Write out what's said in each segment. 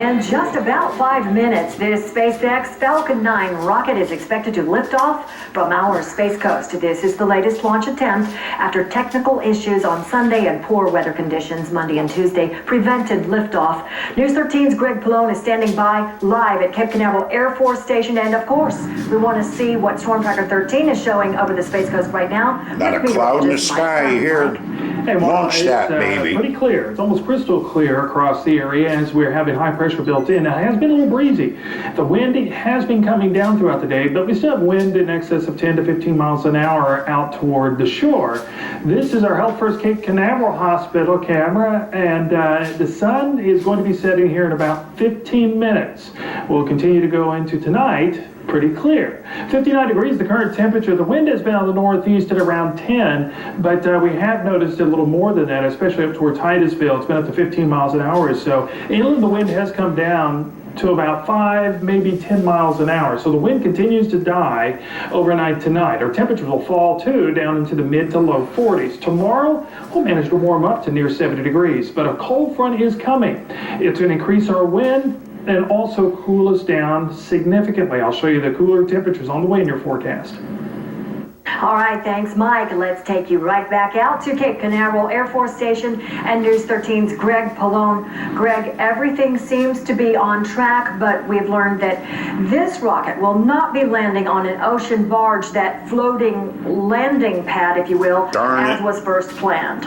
In just about 5 minutes, this SpaceX Falcon 9 rocket is expected to lift off from our Space Coast. This is the latest launch attempt after technical issues on Sunday and poor weather conditions Monday and Tuesday prevented liftoff. News 13's Greg Pallone is standing by live at Cape Canaveral Air Force Station, and of course, we want to see what Storm Tracker 13 is showing over the Space Coast right now. Not a cloud in the sky here. Hey, well, Launch that, baby. Pretty clear. It's almost crystal clear across the area as we're having high pressure built in. Now, it has been a little breezy. The wind has been coming down throughout the day, but we still have wind in excess of 10 to 15 miles an hour out toward the shore. This is our Health First Cape Canaveral Hospital camera, and the sun is going to be setting here in about 15 minutes. We'll continue to go into tonight. Pretty clear. 59 degrees, the current temperature. The wind has been on the northeast at around 10, but we have noticed a little more than that, especially up toward Titusville. It's been up to 15 miles an hour or so. Inland, the wind has come down to about 5, maybe 10 miles an hour. So the wind continues to die overnight tonight. Our temperatures will fall too, down into the mid to low 40s. Tomorrow, we'll manage to warm up to near 70 degrees, but a cold front is coming. It's going to increase our wind and also cool us down significantly. I'll show you the cooler temperatures on the way in your forecast. All right, thanks, Mike. Let's take you right back out to Cape Canaveral Air Force Station and News 13's Greg Pallone. Greg, everything seems to be on track, but we've learned that this rocket will not be landing on an ocean barge, that floating landing pad, if you will, as was first planned.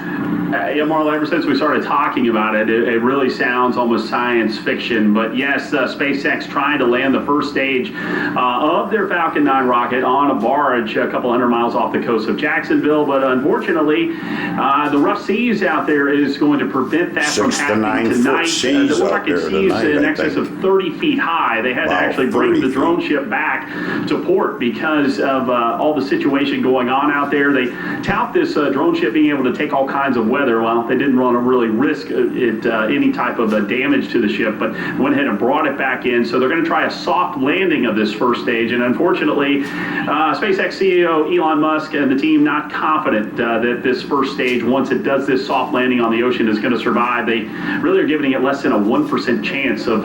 Yeah, Marla, ever since we started talking about it, it really sounds almost science fiction. But yes, SpaceX trying to land the first stage of their Falcon 9 rocket on a barge a couple hundred miles off the coast of Jacksonville. But unfortunately, the rough seas out there is going to prevent that from happening tonight. The rocket seas in excess of 30 feet high. They had to actually bring the drone ship back to port because of all the situation going on out there. They tout this drone ship being able to take all kinds of weather. Well, they didn't want to really risk any type of damage to the ship, but went ahead and brought it back in. So they're going to try a soft landing of this first stage. And unfortunately, SpaceX CEO Elon Musk and the team not confident that this first stage, once it does this soft landing on the ocean, is going to survive. They really are giving it less than a 1% chance of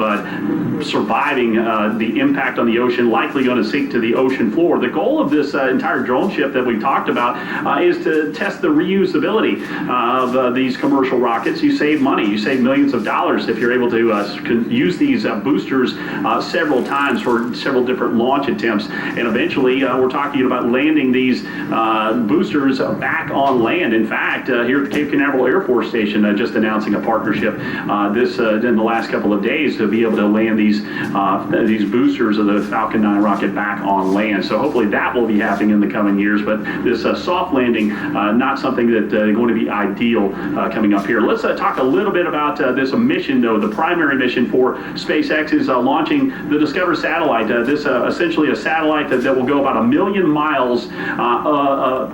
surviving the impact on the ocean, likely going to sink to the ocean floor. The goal of this entire drone ship that we've talked about is to test the reusability of these commercial rockets. You save money. You save millions of dollars if you're able to use these boosters several times for several different launch attempts. And eventually, we're talking about landing these boosters back on land. In fact, here at the Cape Canaveral Air Force Station, just announcing a partnership in the last couple of days to be able to land these boosters of the Falcon 9 rocket back on land. So hopefully that will be happening in the coming years. But this soft landing, not something that going to be ideal coming up here. Let's talk a little bit about this mission, though. The primary mission for SpaceX is launching the Discover satellite. This essentially a satellite that will go about 1 million miles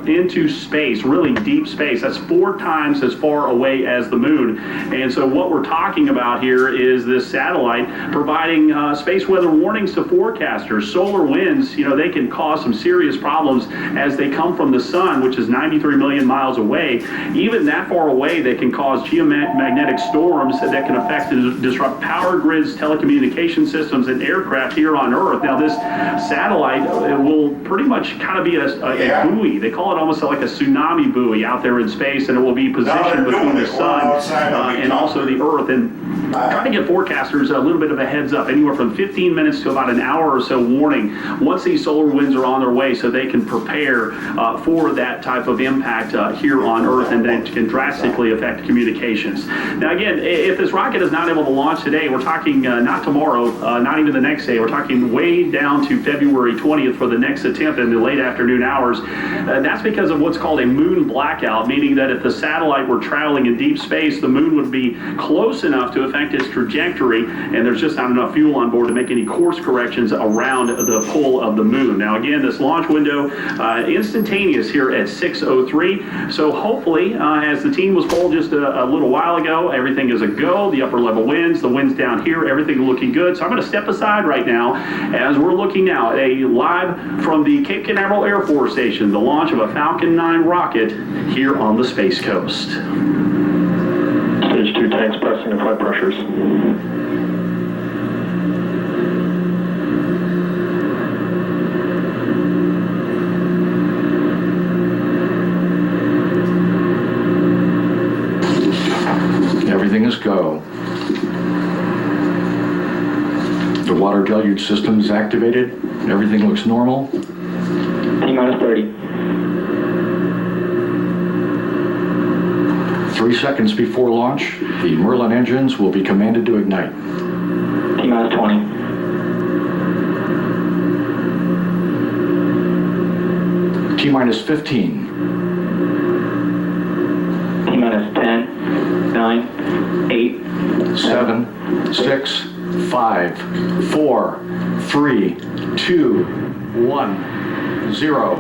into space, really deep space. That's 4 times as far away as the moon. And so what we're talking about here is this satellite providing space weather warnings to forecasters. Solar winds, they can cause some serious problems as they come from the sun, which is 93 million miles away. Even that far away, they can cause geomagnetic storms that can affect and disrupt power grids, telecommunication systems, and aircraft here on Earth. Now, this satellite will pretty much kind of be a buoy. They call it almost like a tsunami buoy out there in space, and it will be positioned between the sun and also the Earth. And trying to give forecasters a little bit of a heads up, anywhere from 15 minutes to about an hour or so warning once these solar winds are on their way, so they can prepare for that type of impact here on Earth, and that can drastically affect communications. Now, again, if this rocket is not able to launch today, we're talking not tomorrow, not even the next day. We're talking way down to February 20th for the next attempt in the late afternoon hours. That's because of what's called a moon blackout, meaning that if the satellite were traveling in deep space, the moon would be close enough to affect its trajectory, and there's just not enough fuel on board to make any course corrections around the pull of the moon. Now, again, this launch window instantaneous here at 6:03. So hopefully, as the team was told just a little while ago, everything is a go. The upper level winds, the winds down here, everything looking good. So I'm going to step aside right now as we're looking now at a live from the Cape Canaveral Air Force Station, the launch of a Falcon 9 rocket here on the Space Coast. Stage 2 tanks pressing and flight pressures. The water deluge system is activated. Everything looks normal. T-minus 30. 3 seconds before launch, the Merlin engines will be commanded to ignite. T-minus 20. T-minus 15. T-minus 10, 9, 8, 7, 6, 5, 4, 3, 2, 1, 0.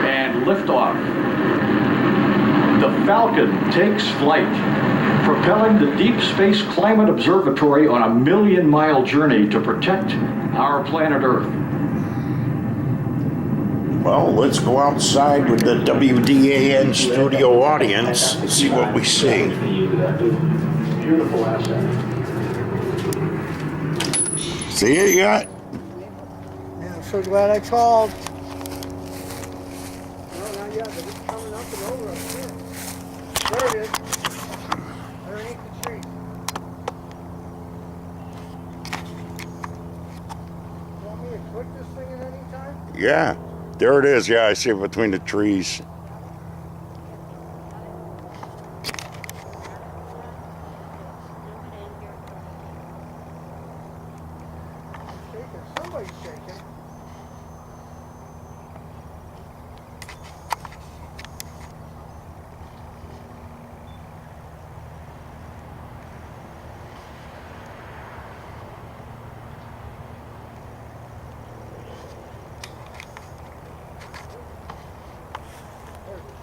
And liftoff. The Falcon takes flight, propelling the Deep Space Climate Observatory on a 1,000,000-mile journey to protect our planet Earth. Well, let's go outside with the WDAN studio audience and see what we see. Beautiful asset. See it yet? Yeah, I'm so glad I called. No, not yet, but it's coming up and over up here. There it is. Underneath the tree. Want me to click this thing at any time? Yeah. There it is. Yeah, I see it between the trees. Shaking. Somebody's shaking.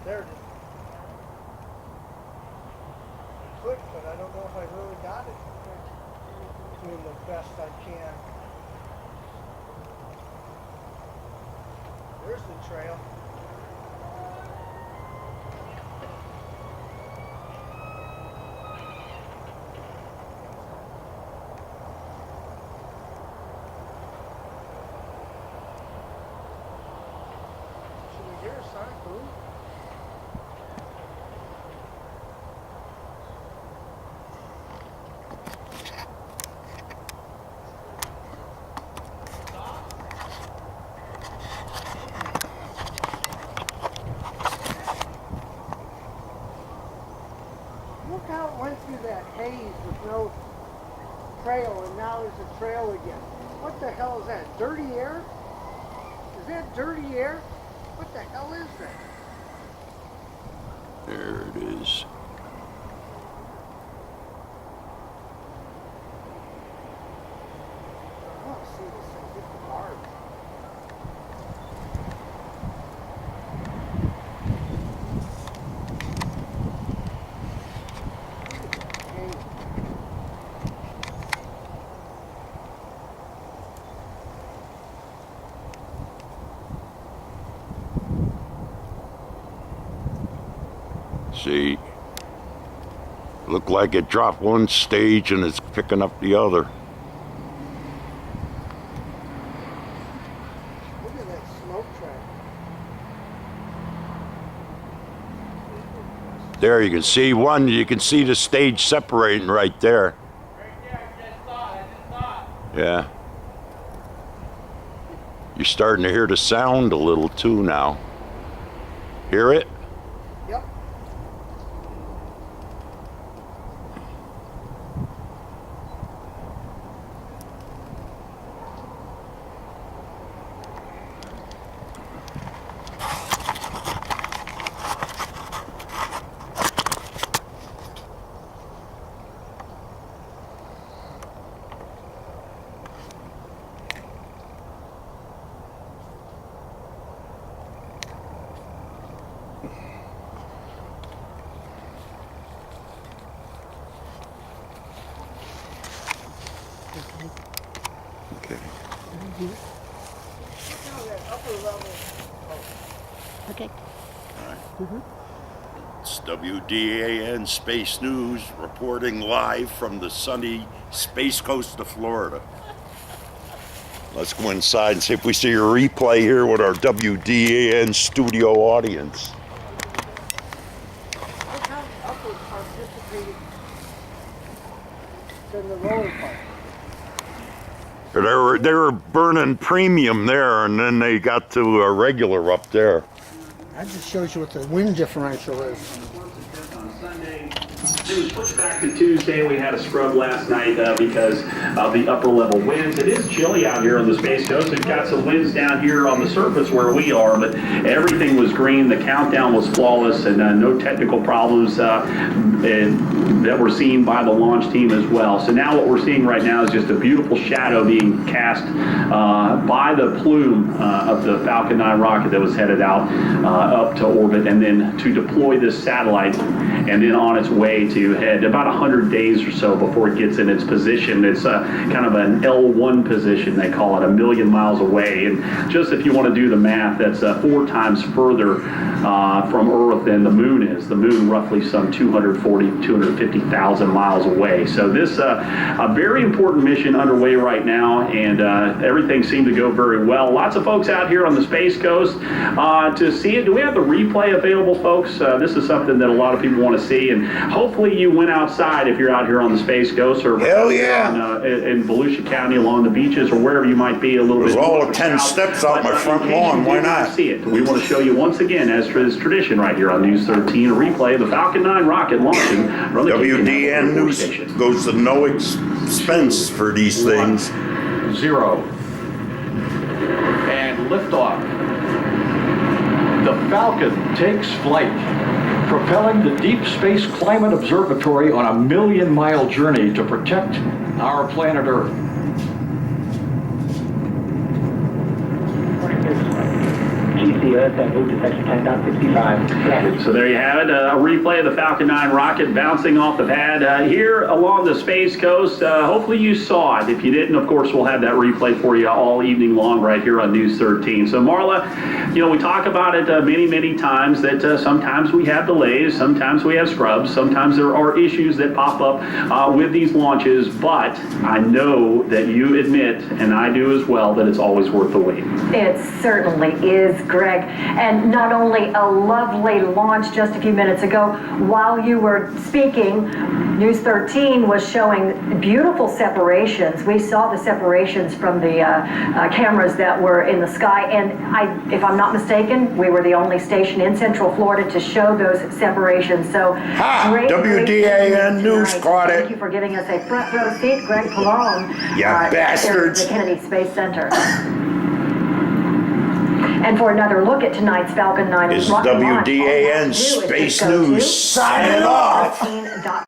There it is. Click, but I don't know if I really got it. Doing the best I can. There's the trail. Should we hear a sonic boom? Look how it went through that haze with no trail, and now there's a trail again. What the hell is that? Dirty air? Is that dirty air? What the hell is that? There it is. I want to see this thing hit the barb. See, looked like it dropped one stage and it's picking up the other. Look at that smoke track. There you can see one, you can see the stage separating right there. Right there, I just saw it. I just saw it. Yeah. You're starting to hear the sound a little too now. Hear it? Yep. Okay. Look how that upper level. Okay. It's WDAN Space News reporting live from the sunny Space Coast of Florida. Let's go inside and see if we see a replay here with our WDAN studio audience. Look how the upper part dissipated than the lower part. They were burning premium there, and then they got to a regular up there. That just shows you what the wind differential is. It was pushed back to Tuesday. We had a scrub last night because of the upper level winds. It is chilly out here on the Space Coast. We've got some winds down here on the surface where we are, but everything was green. The countdown was flawless, and no technical problems that were seen by the launch team as well. So now what we're seeing right now is just a beautiful shadow being cast by the plume of the Falcon 9 rocket that was headed out up to orbit, and then to deploy this satellite, and then on its way to head about 100 days or so before it gets in its position. It's kind of an L1 position, they call it, 1,000,000 miles away. And just if you want to do the math, that's 4 times further from Earth than the moon is. The moon roughly some 250,000 miles away. So this a very important mission underway right now, and everything seemed to go very well. Lots of folks out here on the Space Coast to see it. Do we have the replay available, folks? This is something that a lot of people want to see, and hopefully you went outside if you're out here on the Space Coast, or Hell yeah. in Volusia County along the beaches, or wherever you might be a little bit. There's all north or 10 south. steps out my But front in case lawn, you why did not? See it. We want to show you once again, as is tradition right here on News 13, a replay of the Falcon 9 rocket launching from the WDAN Cape News Station. goes to no expense for these things. 0. And liftoff. The Falcon takes flight, propelling the Deep Space Climate Observatory on a 1,000,000-mile journey to protect our planet Earth. GC Earth and move to section 10.65. So there you have it, a replay of the Falcon 9 rocket bouncing off the pad here along the Space Coast. Hopefully you saw it. If you didn't, of course, we'll have that replay for you all evening long right here on News 13. So Marla, you know, we talk about it many times that sometimes we have delays, sometimes we have scrubs, sometimes there are issues that pop up with these launches, but I know that you admit, and I do as well, that it's always worth the wait. It certainly is, Greg. And not only a lovely launch just a few minutes ago, while you were speaking, News 13 was showing beautiful separations. We saw the separations from the cameras that were in the sky. And if I'm not mistaken, we were the only station in Central Florida to show those separations. So great WDAN News caught it. Thank you for giving us a front row seat, Greg Palone. Yeah, bastards. At the Kennedy Space Center. And for another look at tonight's Falcon 9 Is rocket launch, all you have WDAN to do is Space just go to News signing off. 13.com.